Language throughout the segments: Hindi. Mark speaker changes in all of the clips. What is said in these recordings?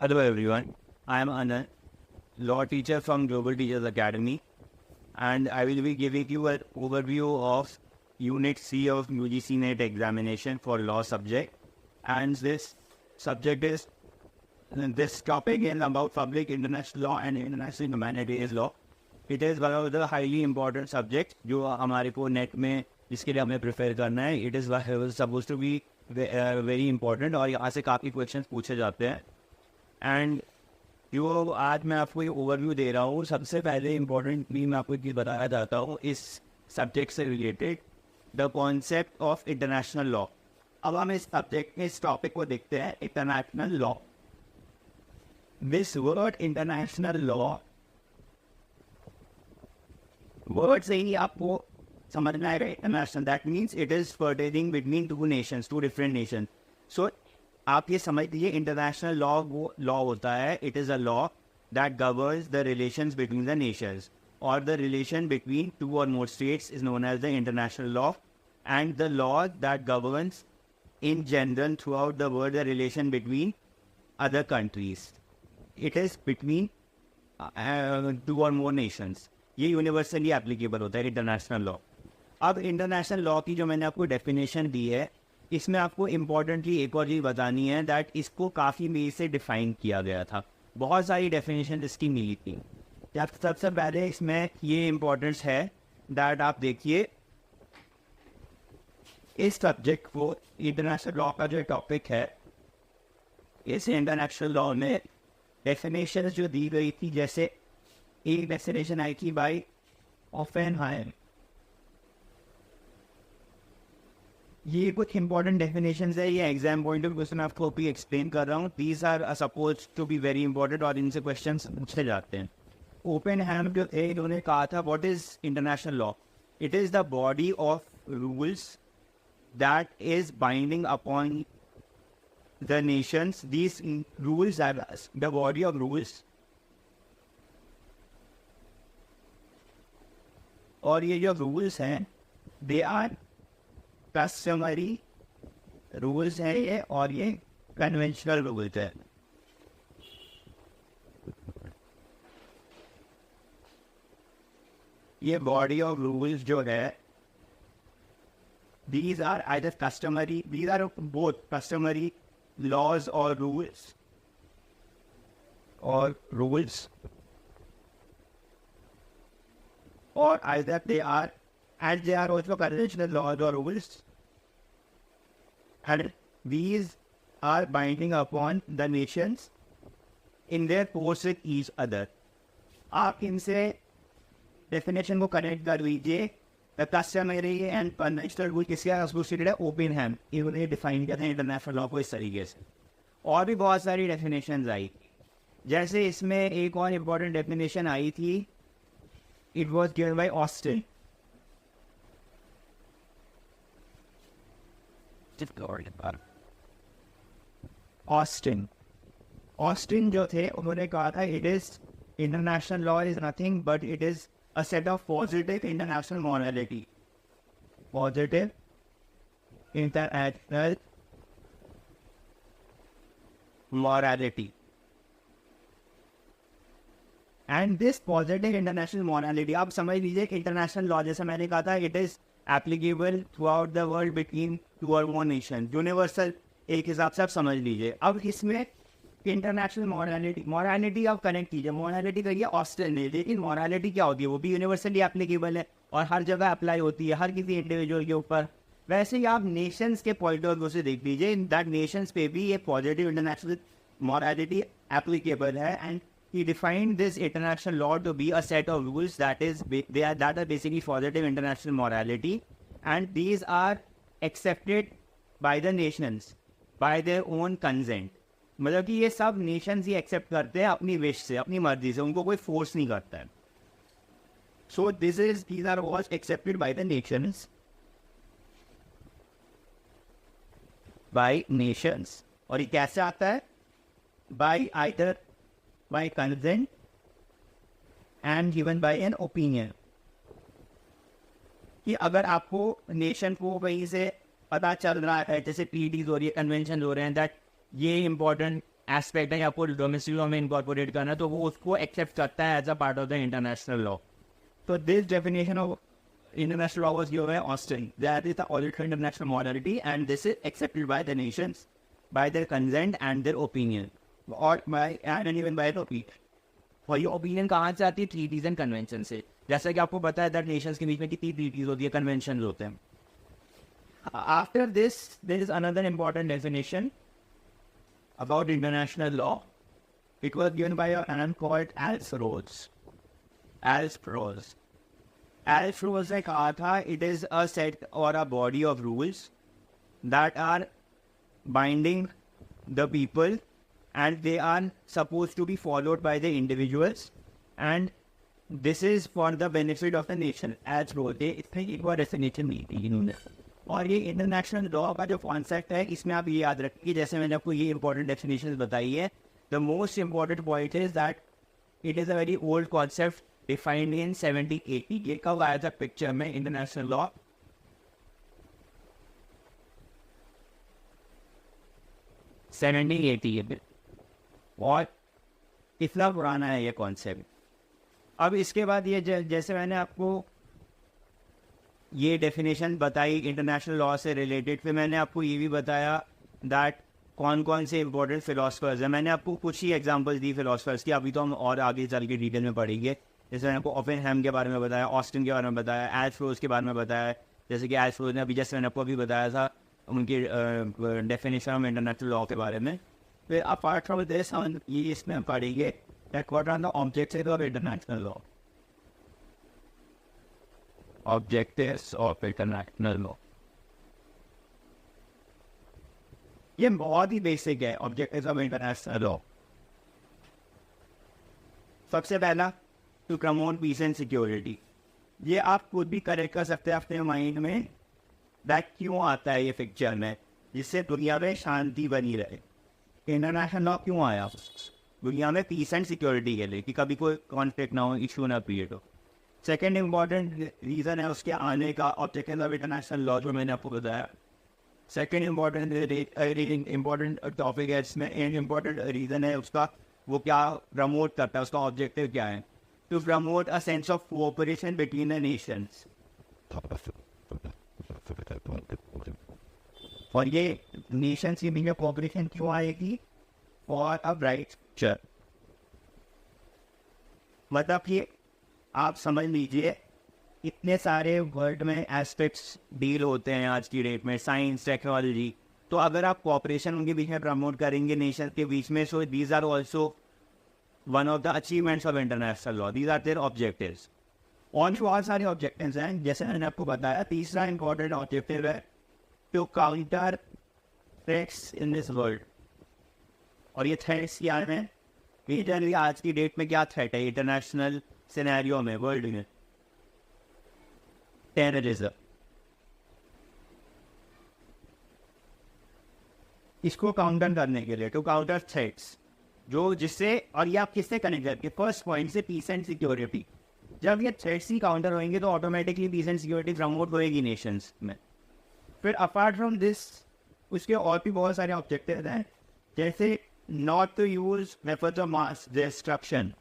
Speaker 1: Hello everyone, I am Anand, law teacher from Global Teachers Academy, and I will be giving you an overview of Unit C of UGC NET examination for law subject. And this topic is about public international law and international humanitarian law. It is one of the highly important subjects जो हमारे को नेट में जिसके लिए हमें प्रिपेयर करना है. It is supposed to be very important और यहाँ से काफ़ी क्वेश्चंस पूछे जाते हैं. एंड जो आज मैं आपको ये ओवरव्यू दे रहा हूँ, सबसे पहले इम्पोर्टेंट भी मैं आपको ये बताया जाता हूँ इस सब्जेक्ट से related the concept of international law. अब हम इस टॉपिक को देखते हैं, international law. This word international law word से ही आपको समझना आएगा. International that means it is pertaining between two nations, two different nation. So आप ये समझ लीजिए इंटरनेशनल लॉ वो लॉ होता है. It is a law that governs the relations between the nations, और द रिलेशन बिटवीन टू और more states is known as the international law. And the law that governs in general throughout the world the relation between other countries. It is between two or more nations. ये यूनिवर्सली एप्लीकेबल होता है इंटरनेशनल लॉ. अब इंटरनेशनल लॉ की जो मैंने आपको डेफिनेशन दी है, इसमें आपको इम्पोर्टेंटली एक और चीज़ बतानी है दैट इसको काफ़ी वे से डिफाइन किया गया था. बहुत सारी डेफिनेशन इसकी मिली थी. सबसे पहले इसमें ये इम्पोर्टेंस है दैट आप देखिए इस सब्जेक्ट को, इंटरनेशनल लॉ का जो टॉपिक है, इस इंटरनेशनल लॉ में डेफिनेशन जो दी गई थी, जैसे एक डेफिनेशन आई थी बाय ओपेनहाइमर. ये कुछ इंपॉर्टेंट डेफिनेशंस है, ये एग्जाम पॉइंट ऑफ क्वेश्चन आपको भी एक्सप्लेन कर रहा हूँ. These are suppose to be very important और इनसे क्वेश्चन पूछे जाते हैं. ओपेनहाइमर जो थे, इन्होंने कहा था what is international law. It is the body of rules that is binding upon the nations. These rules are the body of rules. और ये जो rules हैं, they are customary rules हैं ये, और ये conventional rules हैं. ये body of rules जो है, these are either customary, these are both customary laws or rules, or either they are, and they are also conventional laws or rules, and these are binding upon the nations in their course with each other. आप इनसे डेफिनेशन को कनेक्ट कर लीजिए. कस्टमरी एंड कन्वेंशनल रूल किसके एसोसिएटेड है? ओपेनहाइमर. इन्होंने डिफाइन किया था इंटरनेशनल लॉ को इस तरीके से. और भी बहुत सारी डेफिनेशंस आई, जैसे इसमें एक और इम्पोर्टेंट डेफिनेशन आई थी, it was given bye Austin. Austin जो थे, उन्होंने कहा था it is international law is nothing but it is a set of positive international morality. Positive international morality. And this positive international morality, आप समझ लीजिए कि इंटरनेशनल लॉ, जैसे मैंने कहा था, it is applicable through out the world between two और मोर नेशन. यूनिवर्सल एक हिसाब से आप समझ लीजिए. अब इसमें इंटरनेशनल मॉरलिटी आप कनेक्ट कीजिए. मॉरलिटी करिए ऑस्टिन ने, लेकिन मॉरलिटी क्या होती है? वो भी यूनिवर्सली एप्लीकेबल है और हर जगह अप्लाई होती है, हर किसी इंडिविजुअल के ऊपर. वैसे ही आप नेशंस के पॉइंट ऑफ व्यू से देख लीजिए, दैट नेशंस पे भी ये पॉजिटिव इंटरनेशनल मॉरलिटी एप्लीकेबल है. And he defined this international law to be a set of rules that are basically positive international morality, and these are accepted by the nations by their own consent. मतलब कि ये सब नेशंस ही एक्सेप्ट करते हैं अपनी विश से, अपनी मर्जी से, उनको कोई फोर्स नहीं करता है. सो these are all accepted by the nations, और ये कैसे आता है? either by consent and given by an opinion. कि अगर आपको नेशन को कहीं से पता चल रहा है, जैसे ट्रीटीज हो रही है, कन्वेंशन हो रहे हैं, दैट ये इम्पोर्टेंट एस्पेक्ट है या आपको डोमेस्टिक लॉ में इनकॉर्पोरेट करना है, तो वो उसको एक्सेप्ट करता है as a part of the international law. So this definition of international law was given by Austin. That is the audit international morality, and this is accepted by the nations, by their consent and their opinion, or by and even by the opinion. और ये ओपिनियन कहाँ से आती है? ट्रीटीज एंड कन्वेंशन से. जैसा कि आपको पता है दैट नेशंस के बीच में कितनी ट्रीटीज होती है, कन्वेंशन होते हैं. After this there is another important definition about international law. It was given by a man called एल्स रोज. Alf Rose ने कहा था, it is a set or a body of rules that are binding the people and they are supposed to be followed by the individuals and this is for the benefit of the nation. Alf Rose इसमें एक बार डेफिनेशन दी थी इन्होंने. और ये इंटरनेशनल लॉ का जो कॉन्सेप्ट है, इसमें आप ये याद रखिए, जैसे मैंने आपको ये इंपॉर्टेंट डेफिनेशन बताई है, the most important point is that it is a very old concept defined in 1780. ये कब आया था पिक्चर में इंटरनेशनल लॉ? 1780 में. और इतना पुराना है ये कॉन्सेप्ट. अब इसके बाद ये जैसे मैंने आपको ये डेफिनेशन बताई इंटरनेशनल लॉ से रिलेटेड, फिर मैंने आपको ये भी बताया दैट कौन कौन से इंपॉर्टेंट फिलोसफर्स हैं. मैंने आपको कुछ ही एग्जांपल्स दी फिलोसफर्स की, अभी तो हम और आगे चल के डिटेल में पढ़ेंगे. जैसे मैंने आपको ओपेनहेम के बारे में बताया, ऑस्टिन के बारे में बताया, एल्फ रोज के बारे में बताया. जैसे कि एल्फ रोज ने अभी जैसे मैंने आपको अभी बताया था उनकी डेफिनेशन ऑफ इंटरनेशनल लॉ के बारे में. फिर अपार्ट फ्रॉम दिस हम ये इसमें पढ़ेंगे that what are the objectives of international law. Objectives of international law ये बहुत ही बेसिक है. ऑब्जेक्टिव्स ऑफ इंटरनेशनल लॉ, सबसे पहला to promote peace and security. ये आप खुद भी करेक्ट कर सकते हैं अपने माइंड में दैट क्यों आता है ये पिक्चर में, जिससे दुनिया में शांति बनी रहे. इंटरनेशनल लॉ क्यों आया? दुनिया में पीस एंड सिक्योरिटी के लिए, कि कभी कोई कॉन्फ्लिक्ट ना हो, इशू ना क्रिएट हो. सेकेंड इम्पॉर्टेंट रीज़न है उसके आने का ऑब्जेक्टिव ऑफ इंटरनेशनल लॉ, जो मैंने आपको बताया. सेकेंड इम्पॉर्टेंट टॉपिक है इसमें. एक इम्पॉर्टेंट रीज़न है उसका, वो क्या प्रमोट करता है, उसका ऑब्जेक्टिव क्या है? To promote a sense of cooperation between the nations. और ये नेशंस के बीच में कोऑपरेशन क्यों आएगी? For a bright future. मतलब कि आप समझ लीजिए इतने सारे वर्ल्ड में एस्पेक्ट्स डील होते हैं आज की डेट में, साइंस, टेक्नोलॉजी. तो अगर आप कोऑपरेशन उनके बीच में प्रमोट करेंगे नेशन के बीच में, so these are also one of the achievements of international law. These are their objectives. और बहुत सारे ऑब्जेक्टिव्स हैं, जैसे मैंने आपको बताया. तीसरा इंपॉर्टेंट ऑब्जेक्टिव है to counter threats in this world. और ये थ्रेट्स क्या हैं? मेजरली आज की डेट में क्या थ्रेट है इंटरनेशनल सिनेरियो में, वर्ल्ड में? टेररिज्म. इसको काउंटर करने के लिए, टू काउंटर थ्रेट्स, जो जिससे, और ये आप किससे कनेक्ट करके, फर्स्ट पॉइंट से पीस एंड सिक्योरिटी. जब ये थ्रेट्स ही काउंटर होंगे तो automatically peace and security promote होएगी नेशंस में. फिर अपार्ट फ्रॉम दिस उसके और भी बहुत सारे ऑब्जेक्टिव हैं, जैसे not to use methods of mass destruction.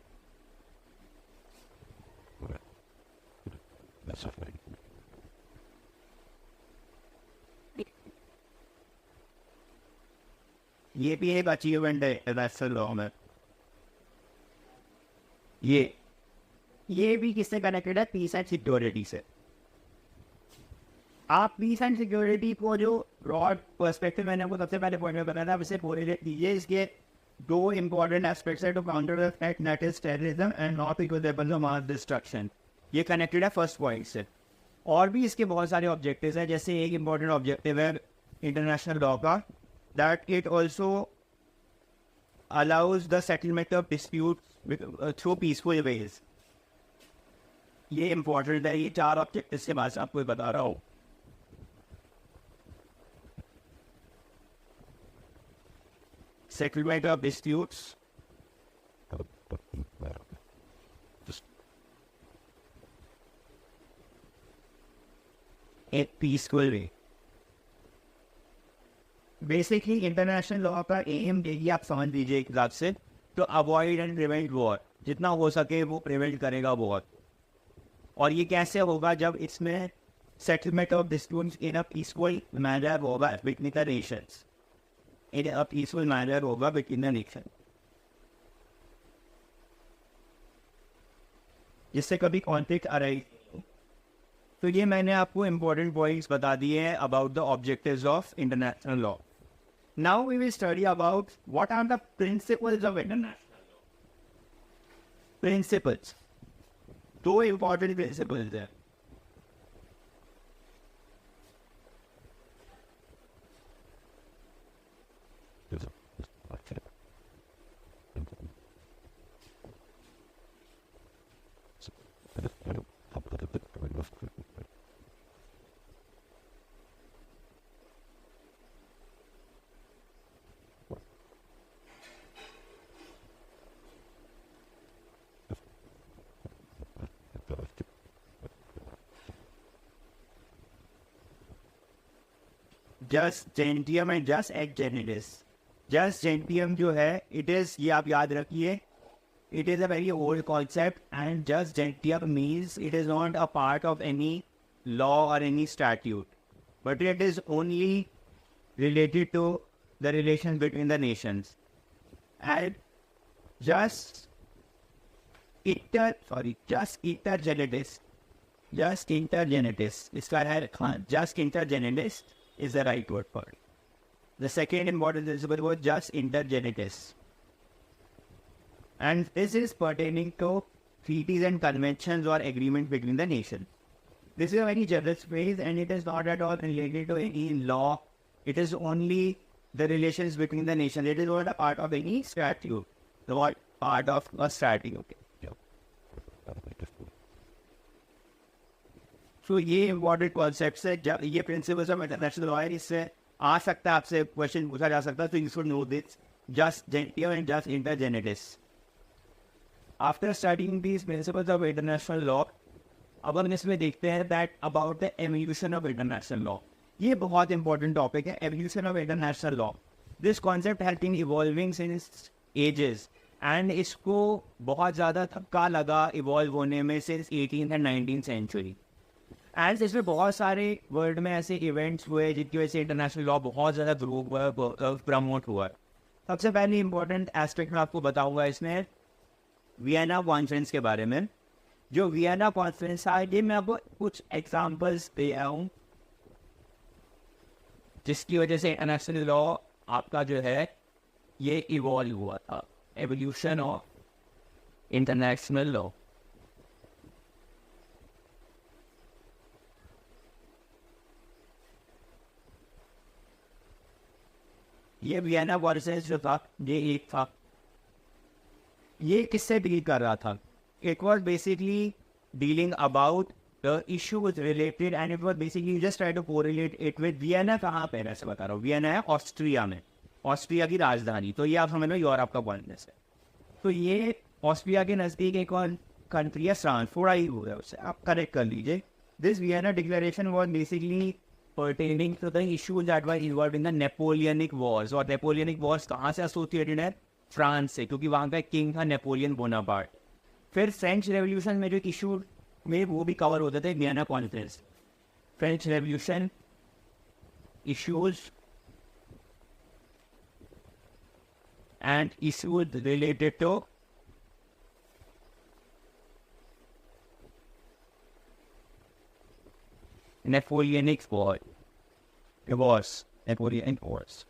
Speaker 1: ये भी एक अचीवमेंट है इंटरनेशनल लॉ में. ये भी किससे कनेक्टेड है? पीस एंड सिक्योरिटी से. आप पीस एंड सिक्योरिटी को जो ब्रॉड पर्सपेक्टिव मैंने आपको सबसे पहले पॉइंट में बताया था, इसे कोरिलेट कीजिए. इसके दो इंपॉर्टेंट एस्पेक्ट्स है to counter the threat that is terrorism and not use weapons of mass destruction. ये कनेक्टेड है फर्स्ट पॉइंट से. और भी इसके बहुत सारे ऑब्जेक्टिव्स हैं, जैसे एक इंपॉर्टेंट ऑब्जेक्टिव है इंटरनेशनल लॉ का, that it also allows the settlement of disputes through peaceful ways. ये important है. ये चार ऑब्जेक्टिव्स के बाद आपको बता रहा हूँ. Settlement of disputes in peaceful way. Basically international law का एम यही आप समझ लीजिए एक हिसाब से, तो अवॉइड एंड प्रिवेंट वॉर, जितना हो सके वो प्रिवेंट करेगा वॉर। और ये कैसे होगा, जब इसमें settlement of disputes in a peaceful manner होगा between the nations, in a peaceful manner होगा बिटवीन द नेशन, जिससे कभी कॉन्फ्लिक्ट आ रही। तो ये मैंने आपको इम्पोर्टेंट पॉइंट्स बता दिए हैं about the objectives of international law. Now we will study about what are the principles of international law. Principles, दो इम्पोर्टेंट प्रिंसिपल्स हैं। जस्ट जेंटियम एंड जस्ट एट जेनेटिस। जस्ट जेंटियम जो है, इट इज, ये आप याद रखिए, it is a very old concept, and just gentium means it is not a part of any law or any statute, but it is only related to the relations between the nations. And just intergenetis, इसका है just intergenetis is the right word for it. The second important principle was just intergenetis. And this is pertaining to treaties and conventions or agreements between the nations. This is a very general phrase, and it is not at all related to any law. It is only the relations between the nations. It is not a part of any statute. Not part of a statute. So ये important concepts है, जब ये principles of international law है, इससे आ सकता है आपसे क्वेश्चन पूछा जा सकता है, so you should know this. Just gentium and just intergenetis. After studying these principles of international law, अब हम इसमें देखते हैं that about the evolution of international law. ये बहुत important topic है, evolution of international law. This concept has been evolving since ages, and इसको बहुत ज़्यादा धक्का लगा evolve होने में since 18th and 19th century. And इसमें बहुत सारे वर्ल्ड में ऐसे इवेंट्स हुए जिनकी वजह से इंटरनेशनल लॉ बहुत ज़्यादा ग्रो हुआ, प्रमोट हुआ। सबसे पहले इंपॉर्टेंट एस्पेक्ट मैं आपको बताऊंगा इसमें वियना कॉन्फ्रेंस के बारे में। जो वियना कॉन्फ्रेंस है, ये मैं आपको कुछ एग्जांपल्स दे रहा हूँ जिसकी वजह से इंटरनेशनल लॉ आपका जो है ये इवॉल्व हुआ था। Evolution of international law. ये वियना कॉन्फ्रेंस जो था, ये एक था, ये किससे डील कर रहा था? It was basically dealing about the issues related, and it was basically just try to correlate it with Vienna. कहाँ पे ऐसे बता रहा हूँ, वियना है ऑस्ट्रिया में, ऑस्ट्रिया की राजधानी। तो ये आप समझ लो यूरोप का कॉन्फ्रेंस है। तो ये ऑस्ट्रिया के नज़दीक एक और कंट्री है फ्रांस, थोड़ा ही हो रहा है उससे, आप करेक्ट कर लीजिए। This Vienna declaration was basically pertaining to the issues that were involved in the Napoleonic Wars। और Napoleonic Wars कहाँ से एसोसिएटेड है? फ्रांस से, क्योंकि वहाँ का किंग था नेपोलियन बोनापार्ट। फिर फ्रेंच रेवोल्यूशन में जो इशू में वो भी कवर होते थे Vienna conference. French revolution issues and issues related to Napoleonic wars,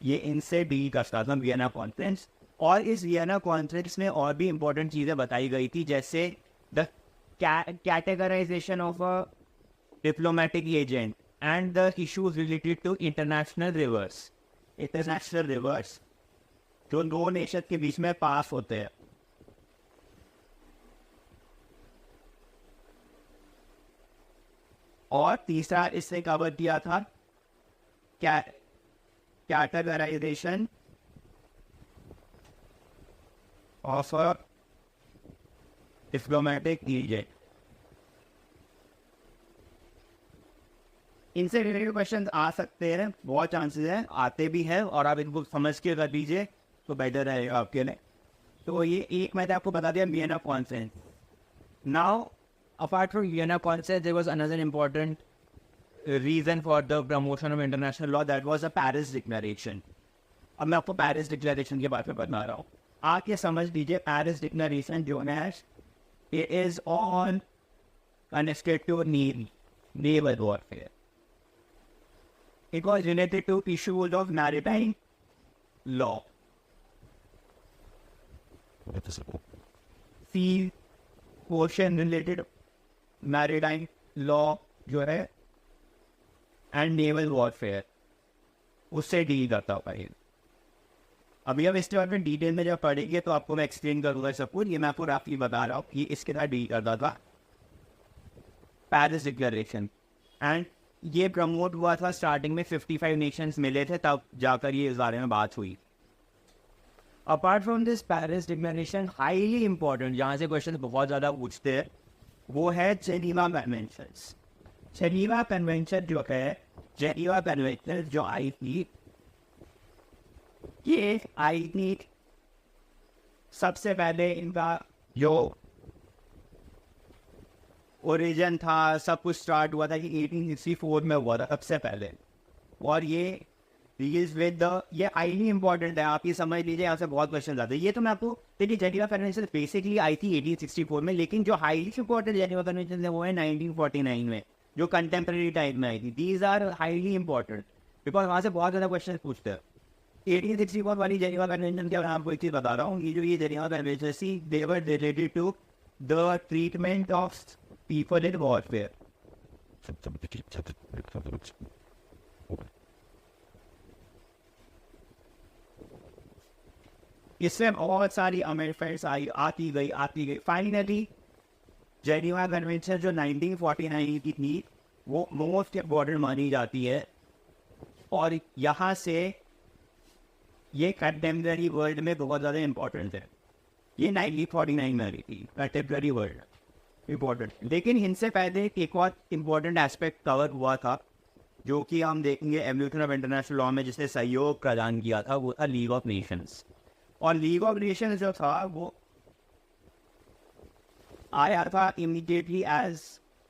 Speaker 1: ये इनसे डील करता था वियना कॉन्फ्रेंस। और इस वियना कॉन्फ्रेंस में और भी इंपॉर्टेंट चीज़ें बताई गई थी, जैसे the categorisation of a diplomatic agent and the issues related to international rivers. International rivers जो दो नेशन के बीच में पास होते हैं। और तीसरा इससे कवर किया था categorisation of a diplomatic agent इनसे रिलेटेड क्वेश्चन आ सकते हैं, बहुत चांसेस हैं, आते भी हैं, और आप इनको समझ के कर लीजिए तो बेटर रहेगा आपके लिए। तो ये एक मैंने आपको बता दिया Vienna conference. Now apart from Vienna conference there was another important reason for the promotion of international law, that was the Paris declaration. अब मैं आपको पेरिस डिक्लेरेशन के बारे में बता रहा हूँ, आके समझ लीजिए। पेरिस डिक्लेरेशन जो है it is on connected to naval warfare. It was related to issues of maritime law. Sea ocean related maritime law जो है and naval warfare उससे डील करता होगा ये। अभी हम इसके बारे में डिटेल में जब पढ़ेंगे तो आपको मैं एक्सप्लेन करूँगा सब कुछ। ये मैं आपको राफी बता रहा हूँ कि इसके साथ डील करता था पेरिस डिक्लेरेशन। एंड ये प्रमोट हुआ था स्टार्टिंग में 55 नेशंस मिले थे, तब जाकर ये इस बारे में बात हुई। Apart from this Paris declaration highly important, जहाँ से क्वेश्चन बहुत ज़्यादा पूछते हैं, वो है जेनीवा कन्वेंशंस। जेनीवा कन्वेंशन जो है, जेनीवा कन्वेंशन जो आई थी, ये आई थी सबसे पहले इनका जो ओरिजिन था, सब कुछ स्टार्ट हुआ था कि 1864 में हुआ था सबसे पहले। और ये डील्स विद द, ये हाईली इंपॉर्टेंट है, आप ये समझ लीजिए, यहाँ से बहुत क्वेश्चन आते हैं। ये तो मैं आपको देखिए, जेनीवा कन्वेंशन बेसिकली आई थी 1864 में, लेकिन जो हाईली इंपॉर्टेंट जेनीवा कन्वेंशन है वो है 1949 में, जो कंटेम्प्रेरी टाइम में आई थी। These are highly important because वहाँ से बहुत ज़्यादा क्वेश्चन पूछते हैं। 1864 वाली जेनीवा कन्वेंशन क्या, मैं आपको एक चीज़ बता रहा हूँ, ये जेनीवा कन्वेंशन थी, they were related to the treatment of people in warfare. इसमें बहुत सारी अमेंडमेंट्स आती गई। फाइनली जेनीवा कन्वेंशन जो 1949 की थी वो मोस्ट इम्पोर्टेंट मानी जाती है, और यहाँ से ये कंटेम्प्रेरी वर्ल्ड में बहुत ज़्यादा इम्पोर्टेंट है। ये 1949 में आई थी कंटेम्प्रेरी वर्ल्ड इम्पोर्टेंट। लेकिन इनसे पहले एक और इम्पोर्टेंट एस्पेक्ट कवर हुआ था, जो कि हम देखेंगे एवोल्यूशन ऑफ इंटरनेशनल लॉ में जिसने सहयोग प्रदान किया था, वो था लीग ऑफ नेशंस। और लीग ऑफ नेशंस जो था वो आया था immediately as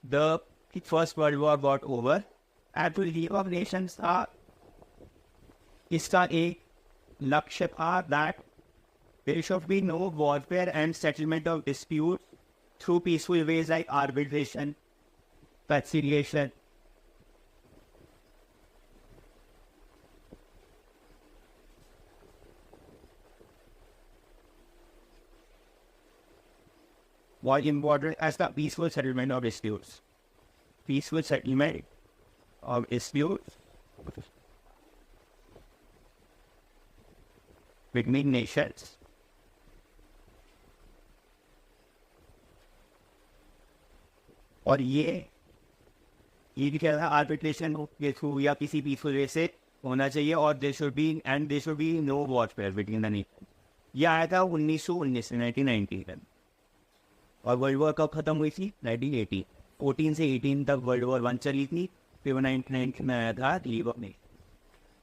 Speaker 1: the first world war got over. And तो लीग ऑफ नेशंस था, इसका एक लक्ष्य था that there should be no warfare and settlement of dispute through peaceful ways like arbitration, conciliation. What important as the peaceful settlement of disputes. Peaceful settlement of disputes between nations. और ये क्या था, आर्बिट्रेशन के थ्रू या किसी पीसफुल वे से होना चाहिए, और they should be no warfare between the nation. ये आया था 1919 में, 1990 में। और वर्ल्ड वॉर कब खत्म हुई थी? 1918। 14 से 18 तक वर्ल्ड वॉर 1 चली थी, फिर 1990 में आया था लीग ऑफ नेशंस।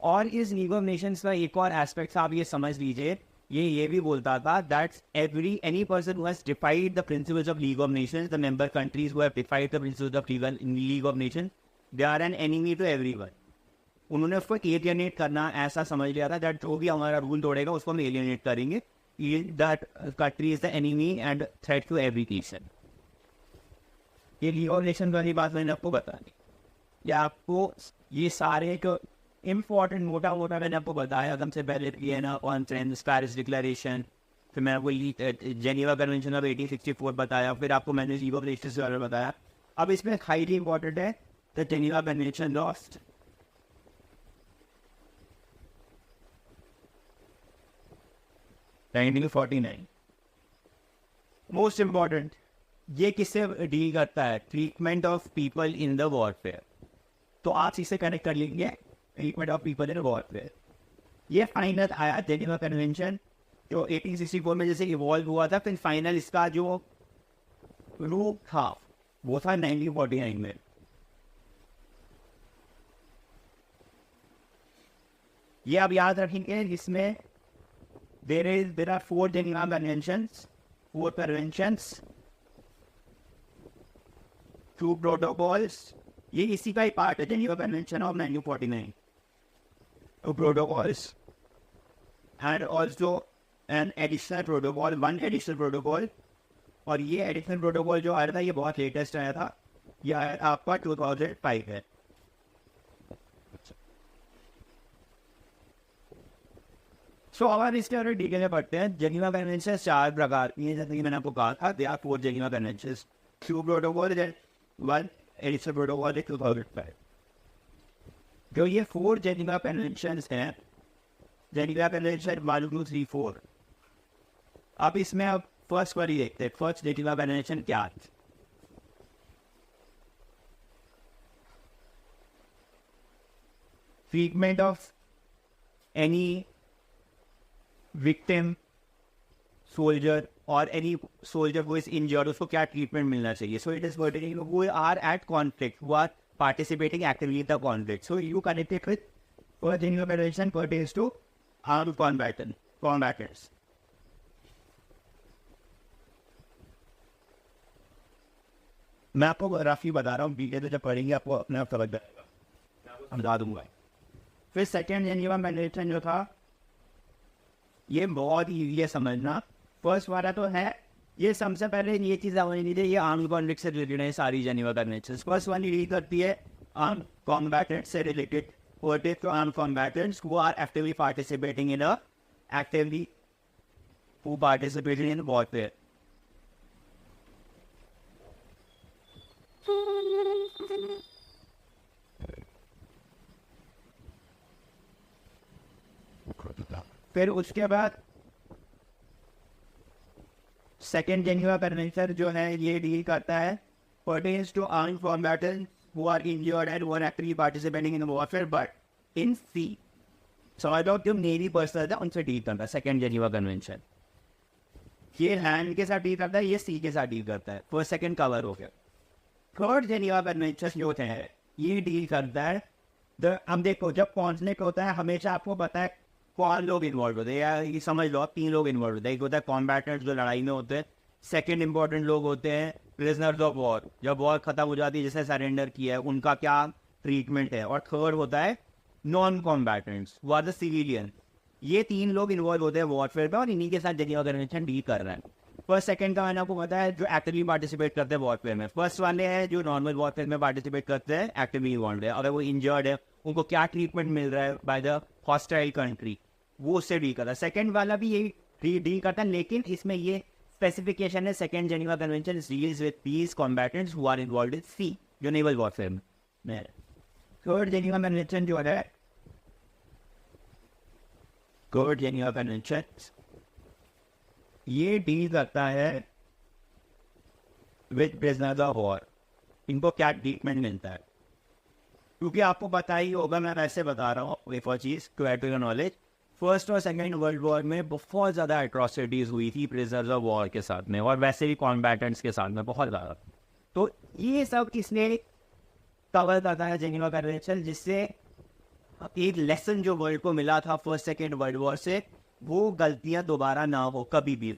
Speaker 1: और इस लीग ऑफ नेशंस का एक और एस्पेक्ट आप ये समझ लीजिए, ये भी बोलता था that any person who has defied the principles of League of Nations, the member countries who have defied the principles of League of Nations, they are an enemy to everyone. उन्होंने उसको एलियनेट करना ऐसा समझ लिया था दैट जो भी हमारा रूल तोड़ेगा उसको हम एलियनेट करेंगे, that country is the enemy and threat to every nation. ये लीग ऑफ नेशन वाली बात मैंने आपको बता दी, या आपको ये सारे इम्पोर्टेंट मोटा मैंने आपको बताया। सबसे पहले वियना कॉन्फ्रेंस, पेरिस डिक्लेरेशन, फिर मैंने आपको जेनीवा कन्वेंशन ऑफ 1864 बताया, फिर आपको मैंने लीग ऑफ नेशंस के बारे में बताया। अब इसमें हाईली इंपॉर्टेंट है the Geneva convention lost 1949। Most important, ये किससे डील करता है? Treatment of people in the warfare. तो आप इसे कनेक्ट कर लेंगे, treatment of people in warfare. ये फाइनल आया जेनेवा कन्वेंशन जो 1864 में जैसे इवॉल्व हुआ था, फिर फाइनल इसका जो रूप था वो था 1949 में। ये आप याद रखेंगे, इसमें there are 4 Geneva Conventions, 4 conventions, 2 protocols. ये इसी का ही पार्ट है, Geneva Convention of 1949. 2 protocols and also an additional protocol, 1 additional protocol. और ये एडिशनल प्रोटोकॉल जो आया था ये बहुत लेटेस्ट आया था, ये आया था आपका 2005 है. सो अब इसके और डिटेल में पढ़ते हैं. जेनेवा कन्वेंशन 4 प्रकार की हैं, जैसे कि मैंने आपको कहा था. They are 4 Geneva convention, 2 protocol and 1 additional protocol 2005. जो ये 4 जेनेवा कन्वेंशन हैं, जेनेवा कन्वेंशन 1, 2, 3, 4. अब इसमें अब फर्स्ट वाली देखते हैं. फर्स्ट जेनेवा कन्वेंशन क्या है? Treatment of any victim soldier और any soldier who is injured, उसको क्या ट्रीटमेंट मिलना चाहिए. So it is particular who are at conflict, who are participating actively in the conflict. So you connect it with first Geneva Convention pertains to armed combatants. मैं आपको रफी बता रहा हूँ, बीके तो जब पढ़ेंगे आपको अपने आप समझ जाएगा, मैं आपको समझा दूंगा. फिर सेकेंड जेनेवा कन्वेंशन जो था ये बहुत ईजी है समझना. फर्स्ट वाला तो है, ये सबसे पहले ये चीज़ समझ लीजिए, ये आर्म कॉन्फ्लिक्ट से रिलेटेड है सारी जेनेवा कन्वेंशन. फर्स्ट वाली डील करती है आर्म कॉम्बैटेंट से related, pertains to arm combatants who are actively participating in warfare. फिर उसके बाद सेकेंड जेनेवा कन्वेंशन जो है ये डील करता है pertains to armed combatants who are injured and who are actively participating in warfare but in sea. समझ लो जो नेवी पर्सनल है उनसे डील करता है सेकेंड जेनेवा कन्वेंशन. ये लैंड के साथ डील करता है, ये सी के साथ डील करता है. फर्स्ट सेकेंड कवर हो गया. थर्ड जेनेवा कन्वेंशन जो है ये डील करता है अब देखो, जब कॉन्फ्लिक्ट होता है हमेशा आपको पता है कौन लोग इन्वॉल्व होते हैं, या ये समझ लो आप 3 लोग इन्वॉल्व होते हैं. एक होता है कॉम्बैटेंट्स जो लड़ाई में होते हैं, सेकंड इंपॉर्टेंट लोग होते हैं प्रिजनर्स ऑफ वॉर, जब वॉर खत्म हो जाती है जिसने सरेंडर किया है उनका क्या ट्रीटमेंट है, और थर्ड होता है non combatants who are the civilian. ये 3 लोग इन्वॉल्व होते हैं वॉरफेयर में और इन्हीं के साथ जेनेवा कन्वेंशन डील कर रहा है. फर्स्ट सेकंड का मैंने आपको पता है जो एक्टिवली पार्टिसिपेट करते हैं वॉरफेयर में. फर्स्ट वाले हैं जो नॉर्मल वॉरफेयर में पार्टिसिपेट करते हैं, एक्टिवली इन्वॉल्व है. अगर वो इंजर्ड है उनको क्या ट्रीटमेंट मिल रहा है बाय द हॉस्टाइल कंट्री, वो उससे डील करता है. सेकंड वाला भी यही डील करता है, लेकिन इसमें ये स्पेसिफिकेशन है second Geneva convention deals with peace combatants who are involved in sea, जो नेवल वॉरफेयर में. थर्ड जेनेवा कन्वेंशन जो है, थर्ड जेनेवा कन्वेंशन ये डील करता है विद प्रिजनर्स ऑफ वॉर, इनको क्या ट्रीटमेंट मिलता है. क्योंकि आपको पता ही होगा, मैं वैसे बता रहा हूँ एक और चीज़ to add to your knowledge. First और सेकेंड वर्ल्ड वॉर में बहुत ज़्यादा एट्रॉसिटीज़ हुई थी प्रिजनर्स ऑफ वॉर के साथ में, और वैसे भी कॉम्बैटेंट्स के साथ में बहुत ज़्यादा. तो ये सब किसने कवर करता है जेनेवा कन्वेंशन, जिससे एक लेसन जो वर्ल्ड को मिला था फर्स्ट सेकेंड वर्ल्ड वॉर से, वो गलतियाँ दोबारा ना हो कभी भी.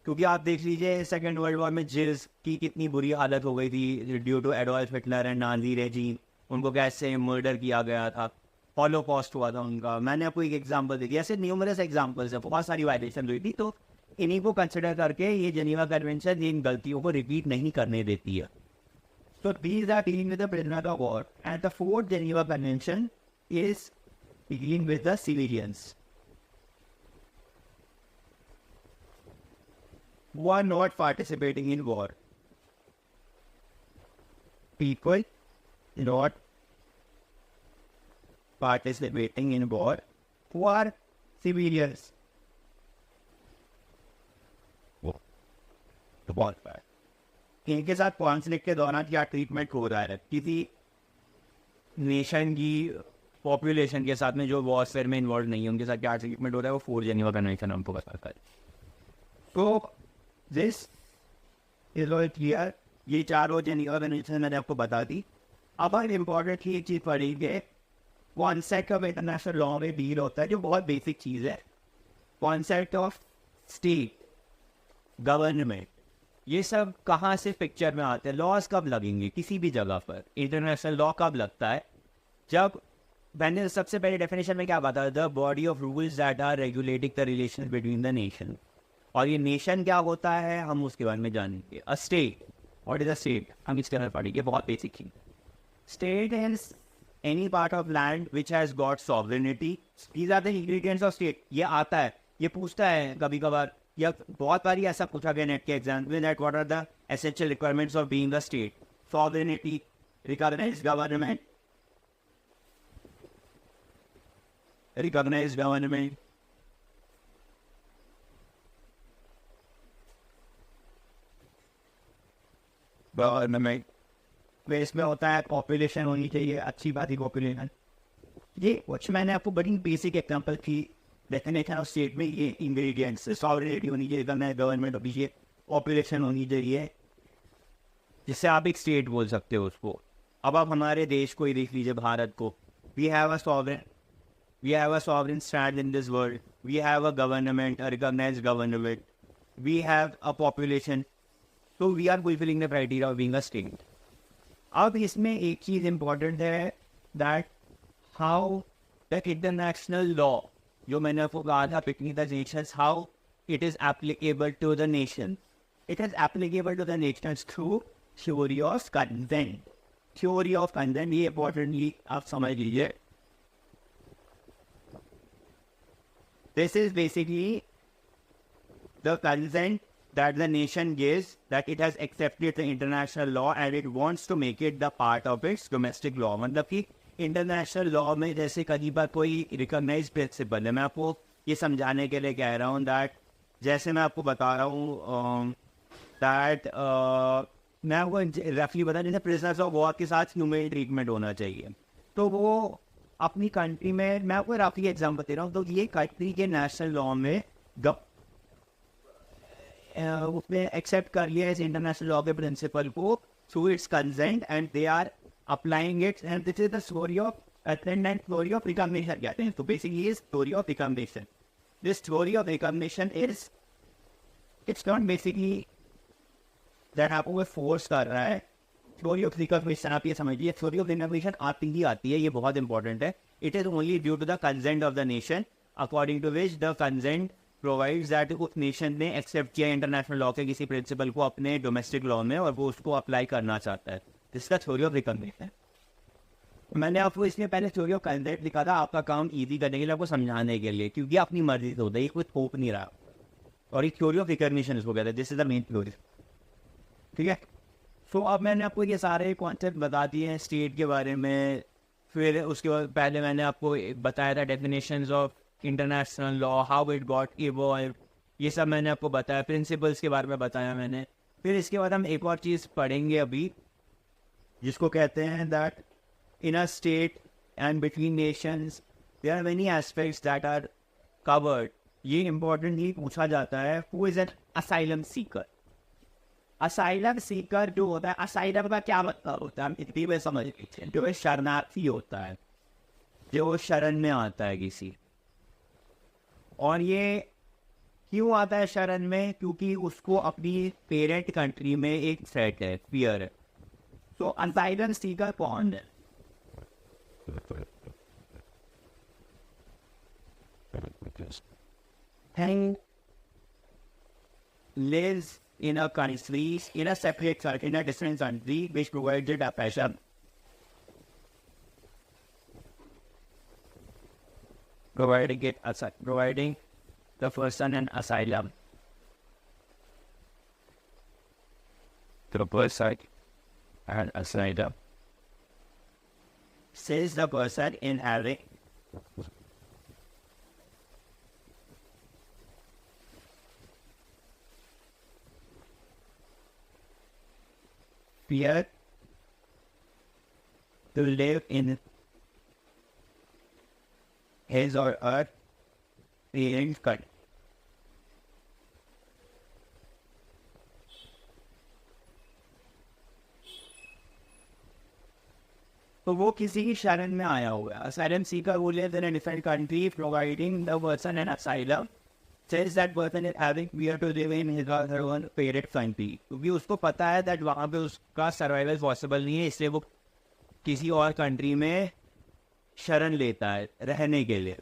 Speaker 1: क्योंकि आप देख लीजिए सेकेंड वर्ल्ड वॉर में जिल्स की कितनी बुरी हालत हो गई थी due to Adolf Hitler and Nazi regime. उनको कैसे मर्डर किया गया था, हॉलोकॉस्ट हुआ था उनका. मैंने आपको एक एग्जांपल दी थी, ऐसे न्यूमरस एग्जांपल्स है, बहुत सारी वायलेशन हुई थी. तो इन्हीं को कंसिडर करके ये जेनेवा कन्वेंशन इन गलतियों को रिपीट नहीं करने देती है. तो these are dealing with the prisoners of war and the fourth Geneva convention is dealing with the civilians who are not participating in war. People not participating in war who are civilians. बहुत बार इनके साथ कॉन्फ्लिक्ट के दौरान क्या ट्रीटमेंट हो रहा है किसी नेशन की पॉपुलेशन के साथ में जो वॉरफेयर में इन्वॉल्व नहीं है, उनके साथ क्या ट्रीटमेंट हो रहा है, वो 4 जेनेवा कन्वेंशन हमको बताता है. तो दिस इज ऑल क्लियर. ये 4 जेनेवा कन्वेंशन मैंने आपको बता दी. अब हम इम्पोर्टेंट एक चीज़ पढ़ेंगे कॉन्सेप्ट ऑफ इंटरनेशनल लॉ में डील होता है, जो बहुत बेसिक चीज़ है. कॉन्सेप्ट ऑफ स्टेट, गवर्नमेंट, ये सब कहाँ से पिक्चर में आते हैं? लॉज कब लगेंगे किसी भी जगह पर? इंटरनेशनल लॉ कब लगता है? जब मैंने सबसे पहले डेफिनेशन में क्या बताया, the body of rules that are regulating the relation between the nation. और ये नेशन क्या होता है हम उसके बारे में जानेंगे. A state, what is a state, हम इसके बारे में पढ़ेंगे. बहुत बेसिक चीज. State is any part of land which has got sovereignty. These are the ingredients of state. ये आता है, ये पूछता है कभी कभार, या बहुत बार ऐसा पूछा गया नेट के एग्जाम में, that what are the essential requirements of being a state. Sovereignty, recognized government, recognized government, फिर इसमें होता है पॉपुलेशन होनी चाहिए, अच्छी बात है पॉपुलेशन. ये कुछ मैंने आपको बड़ी बेसिक एग्जांपल की डेफिनेशन ऑफ स्टेट में ये इंग्रेडिएंट्स. सॉवरेनिटी होनी चाहिए, गवर्नमेंट होनी चाहिए, पॉपुलेशन होनी चाहिए, जिससे आप एक स्टेट बोल सकते हो उसको. अब आप हमारे देश को ही देख लीजिए, भारत को. We have a sovereign, we have a sovereign stand in this world, we have a government, a recognized government, we have a population, so we are fulfilling the criteria of being a state. अब इसमें एक चीज़ important है, that how the international law, जो मैंने आपको कहा था between the nations, how it is applicable to the nation. It is applicable to the nations through theory of consent. Theory of consent, ये importantly आप समझ लीजिए. This is basically the consent that the nation gives, that it has accepted the international law and it wants to make it the part of its domestic law. मतलब कि इंटरनेशनल लॉ में जैसे कहीं पर कोई रिकॉग्नाइज प्रिंसिपल है, मैं आपको ये समझाने के लिए कह रहा हूँ दैट, जैसे मैं आपको बता रहा हूँ दैट मैं आपको रफली बता, जैसे प्रिजनर्स ऑफ वॉर के साथ ह्यूमन ट्रीटमेंट होना चाहिए, तो वो अपनी कंट्री में, मैं आपको रफली एग्जाम्पल दे रहा हूँ, तो ये कंट्री के नेशनल लॉ में उसमें एक्सेप्ट कर लिया इस इंटरनेशनल लॉ के प्रिंसिपल को through its consent, and they are applying it, and this is the story of and story of recognition कहते हैं. तो basically story of recognition, this story of recognition is, it's not basically that आपको वो फोर्स कर रहा है. थ्योरी ऑफ रिकॉग्निशन आप ये समझिए, थ्योरी ऑफ रिकॉग्निशन आती ही आती है, ये बहुत इंपॉर्टेंट है. It is only due to the consent of the nation, according to which the consent provides that उस नेशन ने एक्सेप्ट किया इंटरनेशनल लॉ के किसी प्रिंसिपल को अपने डोमेस्टिक लॉ में, और वो उसको अप्लाई करना चाहता है. दिस का थ्योरी ऑफ रिकॉग्निशन. मैंने आपको इसमें पहले थ्योरी ऑफ कंसेंट लिखा था, आपका काम ईजी करने के लिए, आपको समझाने के लिए, क्योंकि अपनी मर्जी से होता है, ये कोई थोप नहीं रहा. और ये थ्योरी ऑफ रिकॉग्निशन इसको कहते हैं. This is the main theory. ठीक है. तो अब मैंने आपको ये सारे कॉन्सेप्ट बता दिए हैं स्टेट के बारे में. फिर उसके बाद पहले मैंने आपको बताया था definitions of international law, how it got evolve, ये सब मैंने आपको बताया. प्रिंसिपल्स के बारे में बताया मैंने. फिर इसके बाद हम एक और चीज़ पढ़ेंगे अभी, जिसको कहते हैं that in a state and between nations there are many aspects that are covered. ये इंपॉर्टेंटली पूछा जाता है, who is an asylum seeker. Asylum seeker जो होता है, असाइलम का क्या मतलब होता है हम हिंदी में समझ लीजिए, जो शरणार्थी होता है, जो शरण में आता है किसी. और ये क्यों आता है शरण में? क्योंकि उसको अपनी पेरेंट कंट्री में एक थ्रेट है, फियर है. तो असाइलम सीकर कौन है? lives in a country, in a separate country, in a different country, which provided a passion. Providing the person an asylum. The person an asylum. Says the person in having fear to live in his or her parent country. तो वो किसी की शरण में आया हुआ है. Asylum seeker who lives in a different country providing the person an asylum says that person is having fear to live in his or her own favorite country. क्योंकि उसको पता है that वहाँ पे उसका सर्वाइवल पॉसिबल नहीं है, इसलिए वो किसी और कंट्री में शरण लेता है रहने के लिए.